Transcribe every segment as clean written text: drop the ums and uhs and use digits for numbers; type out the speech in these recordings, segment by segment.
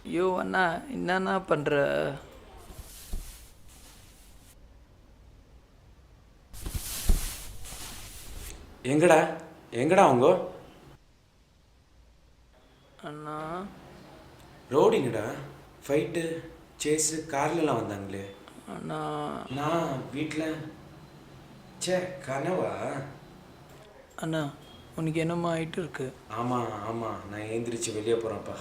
ஐயோ அண்ணா என்னண்ணா பண்ணுற? எங்கடா எங்கடா அவங்க அண்ணா ரோடிங்கடா ஃபைட்டு சேஸு கார்லலாம் வந்தாங்களே அண்ணா நான் வீட்டில் சே கனவா? அண்ணா உனக்கு என்னம்மா ஆகிட்டு இருக்கு? ஆமாம் ஆமாம் நான் ஏந்திரிச்சு வெளியே போகிறேன்ப்பா.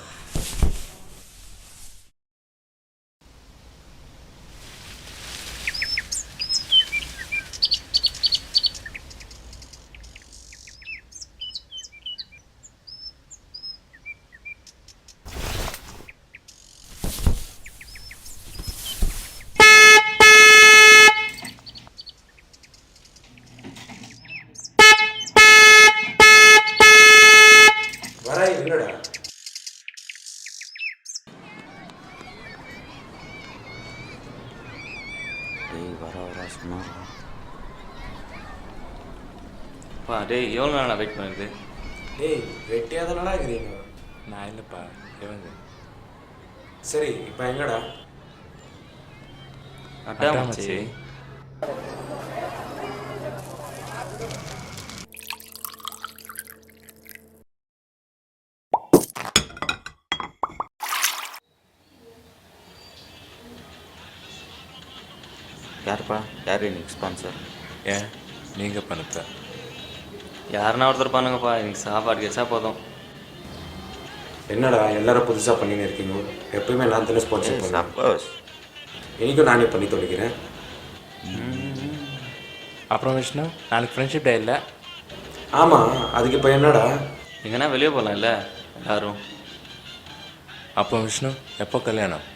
வரா இல்லைடா. டேய் வர சொன்னா டேய் எவ்வளோ நாளாக வெயிட் பண்ணுறது? டேய் வெட்டியாக தானடா இருக்கிறீங்க. நான் இல்லைப்பா இவங்க. சரி இப்போ எங்கடா? அட்டாமச்சி யாருப்பா? யார் இன்னைக்கு ஸ்பான்சர்? ஏன் நீங்கள் பண்ணத்த? யாருன்னா ஒருத்தர் பண்ணுங்கப்பா, எனக்கு சாப்பாடு கிடைச்சா போதும். என்னடா எல்லாரும் புதுசாக பண்ணின்னு இருக்கீங்க? எப்பயுமே நான் தானே ஸ்பான்சர் பண்ணுவேன். சப்போஸ் இன்றைக்கும் நானே பண்ணி தொலைக்கிறேன். அப்புறம் விஷ்ணு, நாளைக்கு ஃப்ரெண்ட்ஷிப் டே இல்லை? ஆமாம், அதுக்கு இப்போ என்னடா? எங்கன்னா வெளியே போகலாம்ல எல்லாரும். அப்போ விஷ்ணு எப்போ கல்யாணம்?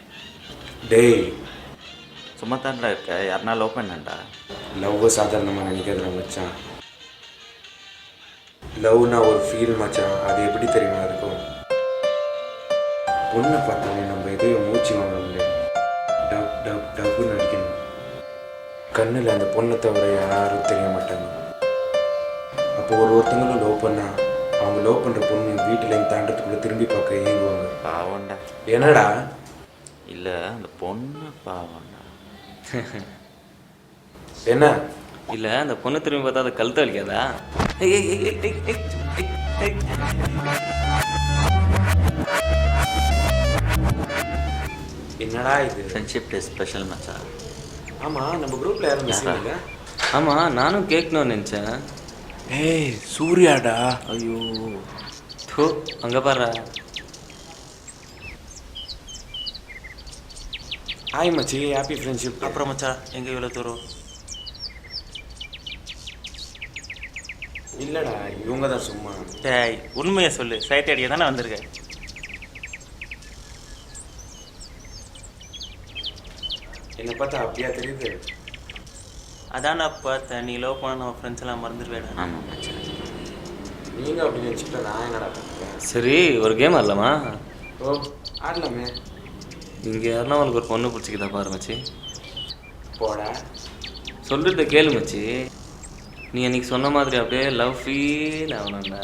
டேய் சும்மா தான்டா இருக்க, யாருனா லவ் பண்ணேன்டா. லவ் சாதாரணமாக நினைக்கிறதுல மச்சான். லவ்னா ஒரு ஃபீல் மச்சான், அது எப்படி தெரியுமா இருக்கும்? பொண்ணை பார்த்தாலே நம்ம எதையும் மூச்சு வாங்கல, டப் டப் டப்புன்னு அடிக்கணும். கண்ணில் அந்த பொண்ணை தவிர யாரும் தெரிய மாட்டாங்க. அப்போ ஒருத்தங்களும் லவ் பண்ணா அவங்க லவ் பண்ணுற பொண்ணு வீட்டிலேருந்து தாண்டத்துக்குள்ளே திரும்பி பார்க்க ஏங்குவாங்க. பாவம்டா. என்னடா? இல்லை அந்த பொண்ணு பாவம்டா. என்ன? இல்லை அந்த பொண்ணு திரும்பி பார்த்தா அதை கழுத்து வலிக்காதா? என்னடா இது? ஃப்ரெண்ட்ஷிப் டே ஸ்பெஷல் மச்சா. ஆமாம், நம்ம குரூப்பில் யாரும் மிஸ்ஸிங் இல்லை. ஆமாம் நானும் கேட்கணும்னு நினச்சேன். ஏய் சூர்யாடா. ஐயோ தோ அங்கே பாரு. ஹாய் மச்சி, ஹாப்பி ஃப்ரெண்ட்ஷிப். அப்புறம் மச்சா எங்கே இவ்வளோ தூரம்? இல்லைடா, இவங்க தான் சும்மா. டேய் உண்மையை சொல்லு, சைட் அடிக்க தானே வந்திருக்கேன். என்னை பார்த்தா அப்படியா தெரியுது? அதான் நான் பார்த்தேன், நீ லவ் பண்ண நம்ம ஃப்ரெண்ட்ஸ் எல்லாம் மறந்துடுவேடா. ஆமாம் மச்சா. நீங்கள் அப்படி நினச்சிட்டா நான் என்னடா பண்ணுறேன்? சரி ஒரு கேம் ஆடலாமா? ஓ ஆடலாமே. இங்கே யாருன்னா உனக்கு ஒரு பொண்ணு பிடிச்சிக்கிதா பாரு மச்சி. போடா. சொல்லிட்டு கேளு மச்சி. நீ அன்றைக்கி சொன்ன மாதிரி அப்படியே லவ் ஃபீல் ஆகணும்டா.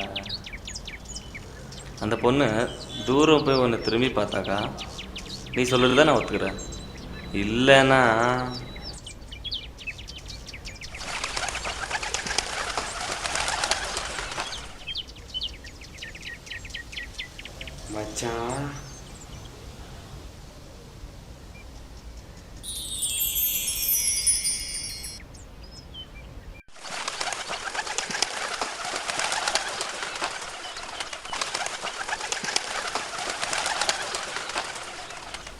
அந்த பொண்ணு தூரம் போய் ஒன்று திரும்பி பார்த்தாக்கா நீ சொல்கிறது தான் நான் ஒத்துக்கிறேன். இல்லைன்னா மச்சான்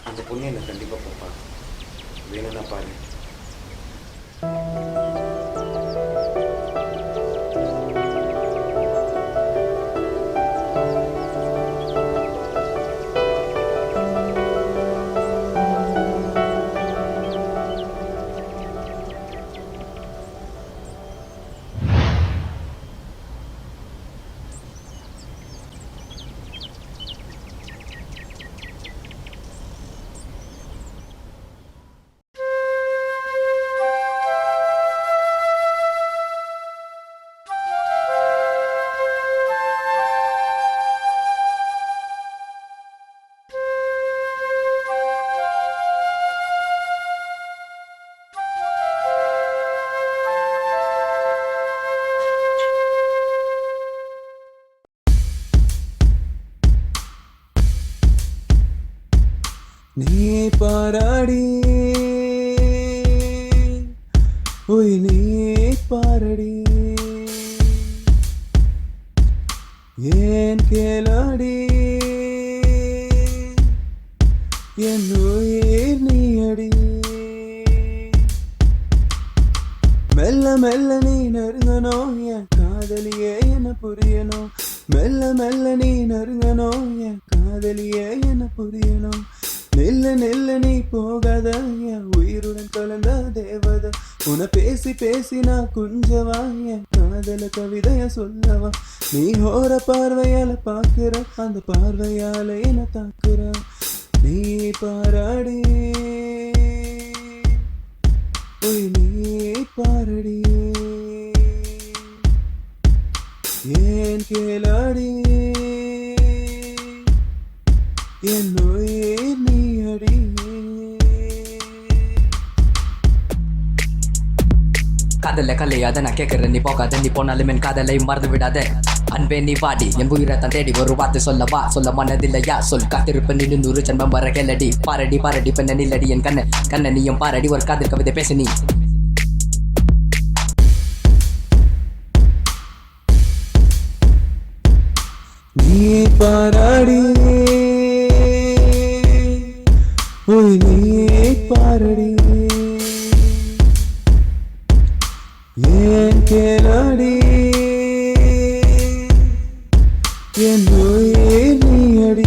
அந்த பொண்ணு என்னை கண்டிப்பாக பார்ப்பா. வேணும்னா பாரு. கேளாடி உய் நீ பாரடி ஏன் கேளாடி என் உயிர் நீயடி மெல்ல மெல்ல நீ நெருங்கணும் என் காதலியே என்ன புரியணும் மெல்ல மெல்ல நீ நெருங்கணும் என் காதலியே என்ன புரியணும் நில்ல நில்ல நீ போகாத என் உயிருடன் கலந்த தேவதை உன பேசி பேசி நான் குஞ்சவா என் காதல கவிதைய சொல்லவா நீ ஓர பார்வையால பாக்குற அந்த பார்வையால என்ன தாக்குற நீ பாராடி உய் நீ பாரடி ஏன் கேளாடி என் உயிர் நீ அடி காதல கலையாத நான் கேட்கறேன் நீ போகாத நீ போனாலும் என் காதலை மறந்து விடாத அன்பே நீ வாடி என் உயிரை தான் தேடி ஒரு வார்த்தை சொல்லவா சொல்ல மனதில்லையா சொல் காத்திருப்ப நின்று 100 ஜன்மம் வர கேளடி பாரடி பாரடி பெண்ண நில்லடி என் கண்ண நீயும் பாரடி ஒரு காதல் கவிதை பேச நீ நீ பாராடி உய் நீ பாரடி ஏன் கேளாடி என் உயிர் நீ அடி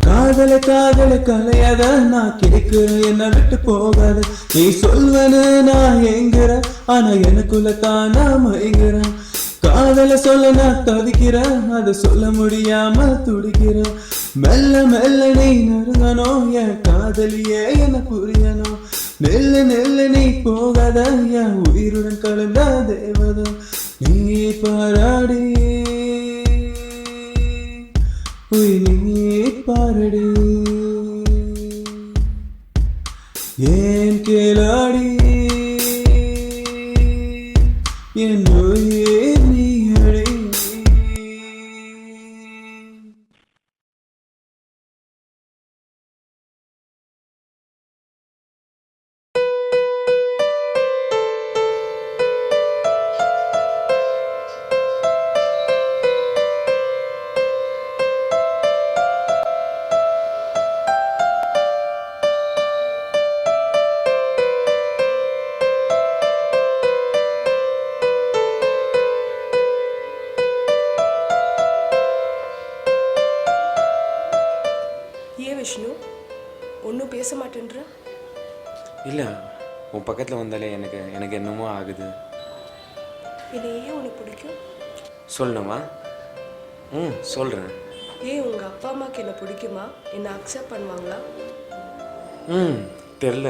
காதல காதல கலையாத நான் கிடைக்கிறேன் என்ன விட்டு போகாத நீ சொல்வனு நான் எங்குற ஆனா எனக்குள்ள தானா மயங்குறேன் காதல சொல்ல நான் தவிக்கிறேன் அதை சொல்ல முடியாம துடிக்கிறேன் மெல்ல மெல்ல நீ நெருங்கணும் என் காதலியே என்ன புரியணும் நெல்ல நெல்ல நீ போகாத என் உயிருடன் கலந்த தேவதை நீ பாராடி உய் நீ பாரடி ஏன் கேளாடி என் உயிர் நீ அடி ஏன் விஷ்ணு ஒன்றும் பேச மாட்டேன்ற இல்லை உன் பக்கத்தில் வந்தாலே எனக்கு என்னமோ ஆகுது. என்னை ஏன் உனக்கு பிடிக்கும்? சொல்லணுமா? சொல்கிறேன். ஏன் உங்கள் அப்பா அம்மாவுக்கு என்ன பிடிக்குமா? என்னை அக்செப்ட் பண்ணுவாங்களா? தெரில.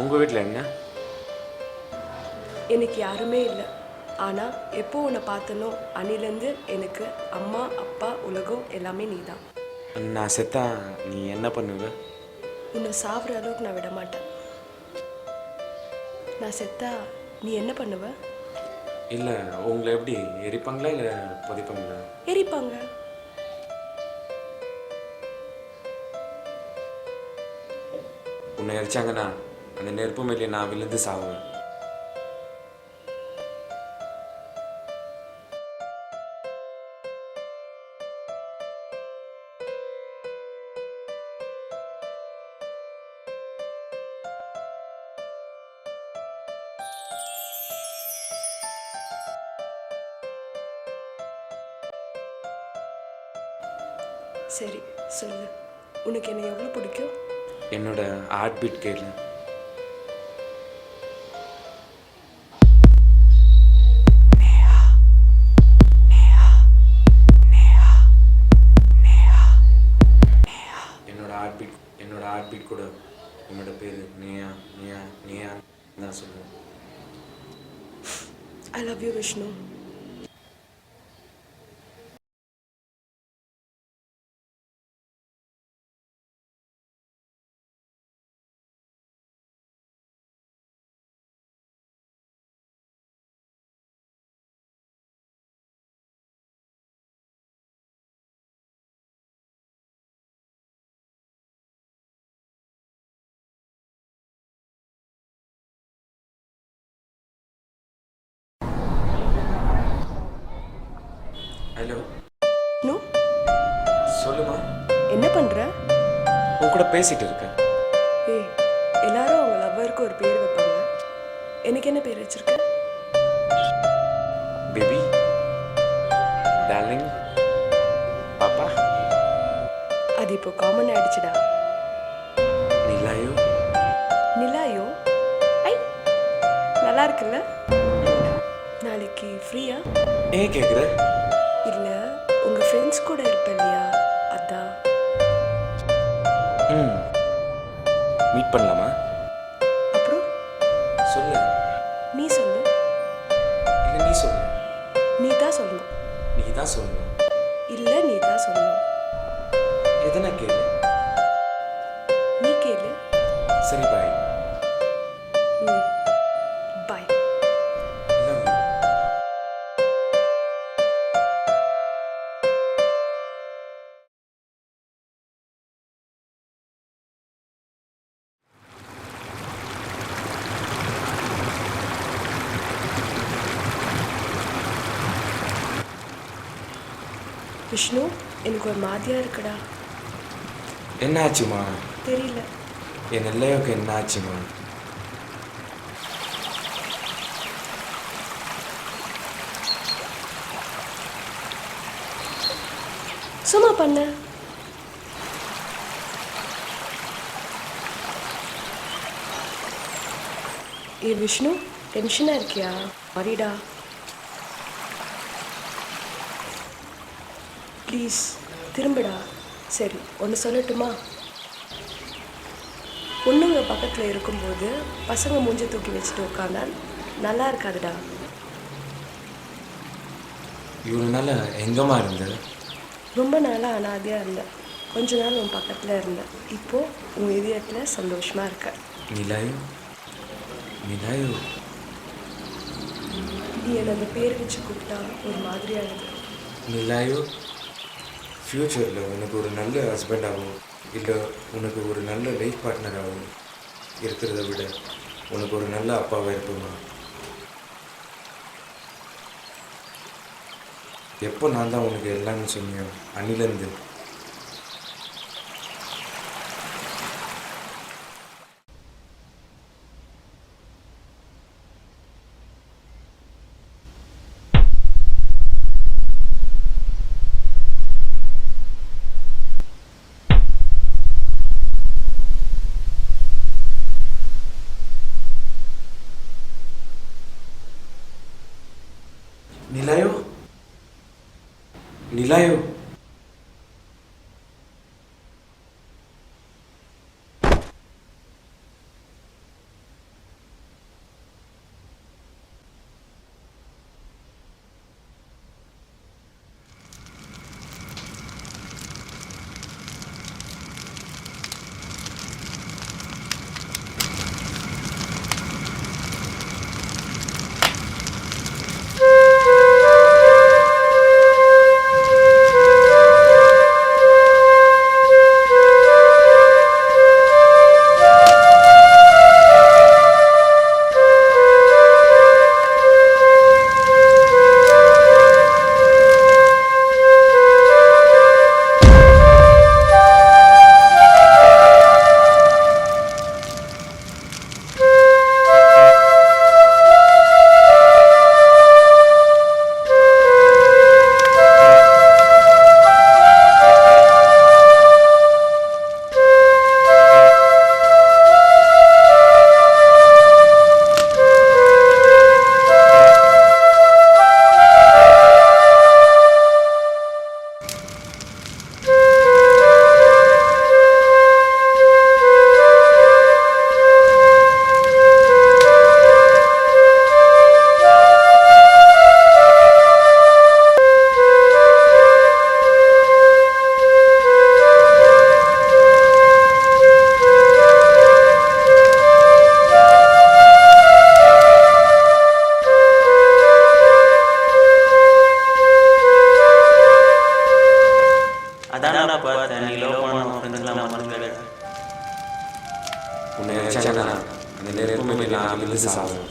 உங்கள் வீட்டில் என்ன? எனக்கு யாருமே இல்லை. ஆனால் எப்போ உன்னை பார்த்தனோ அன்னிலேருந்து எனக்கு அம்மா அப்பா உலகம் எல்லாமே நீ தான். நான் செத்தா நீ என்ன பண்ணுவ? உன்னை சாப்பிட்ற அளவுக்கு நான் விட மாட்டேன். நான் செத்தா நீ என்ன பண்ணுவ? இல்லை, உங்களை எப்படி எரிப்பாங்களா இல்லை புதைப்பாங்களா? எரிப்பாங்க. உன்னை எரிச்சாங்கன்னா அந்த நெருப்பு மேலே நான் விழுந்து சாவேன். சரி சொல்லு, உனக்கு என்னை எவ்வளோ பிடிக்கும்? என்னோட ஹார்ட் பீட் கேளு. என்னோட ஹார்ட் பீட் கூட என்னோட பேர் நேயா நேயா நேயா தான் சொல்லுவேன். I love you Vishnu. என்ன பண்ற? உன் கூட பேசிட்டு இருக்கேன். ஏய், எல்லாரும் அவங்க லவ்வருக்கு ஒரு பேர் வைப்பாங்க. எனக்கு என்ன பேர் வச்சிருக்க? பேபி, டார்லிங், பாப்பா, அது இப்போ காமன் ஆயிடுச்சுடா. நிலாயோ. நிலாயோ? ஐ, நல்லா இருக்குல்ல? நாளைக்கு ஃப்ரீயா? ஏன் கேட்குற? இல்லை, உங்கள் ஃப்ரெண்ட்ஸ் கூட இருப்ப இல்லையா, அதான். மீட் பண்ணலாமா? அப்புறம் சொல்லு. நீ சொல்லு. இல்லை நீ சொல்லு. நீ தான் சொல்லணும். நீ தான் சொல்லணும். இல்லை, நீ தான் சொல்லணும். எதனா கேளு. நீ கேளு. சரி bye. Bye. Love you. Vishnu, எனக்கு ஒரு மாதிரியா இருக்குடா. என்ன ஆச்சுமா? தெரியல. என் நிலையோக்கு என்ன ஆச்சுமா? சும்மா பண்ண. ஏ விஷ்ணு, டென்ஷனாக இருக்கியா? சாரிடா. ப்ளீஸ் திரும்புடா. சரி, ஒன்று சொல்லட்டுமா? பொண்ணுங்க பக்கத்தில் இருக்கும்போது பசங்க மூஞ்ச தூக்கி வச்சுட்டு உட்காந்தா நல்லா இருக்காதுடா. இவ்வளோ நாள் எங்கம்மா இருந்த? ரொம்ப நாளாக அனாதையாக இருந்தேன். கொஞ்ச நாள் உன் பக்கத்தில் இருந்தேன். இப்போது உன் இதயத்தில் சந்தோஷமாக இருக்க. நிலாயோ. நிலாயோ. நீ என்னை அந்த பேர் வச்சு கூப்பிட்டா ஒரு மாதிரியாகுது. நிலாயோ, ஃப்யூச்சரில் உனக்கு ஒரு நல்ல ஹஸ்பண்டாகவும் இல்லை உனக்கு ஒரு நல்ல லைஃப் பார்ட்னராகவும் இருக்கிறத விட உனக்கு ஒரு நல்ல அப்பாவாக இருப்போமா? எப்போ நான் தான் உனக்கு எல்லாமே சொன்னேன் அன்னிலேருந்து. நிலாயோ. நிலாயோ. உன்னை நினைச்சா அந்த நேரமே நான் விழுந்து சாவேன்.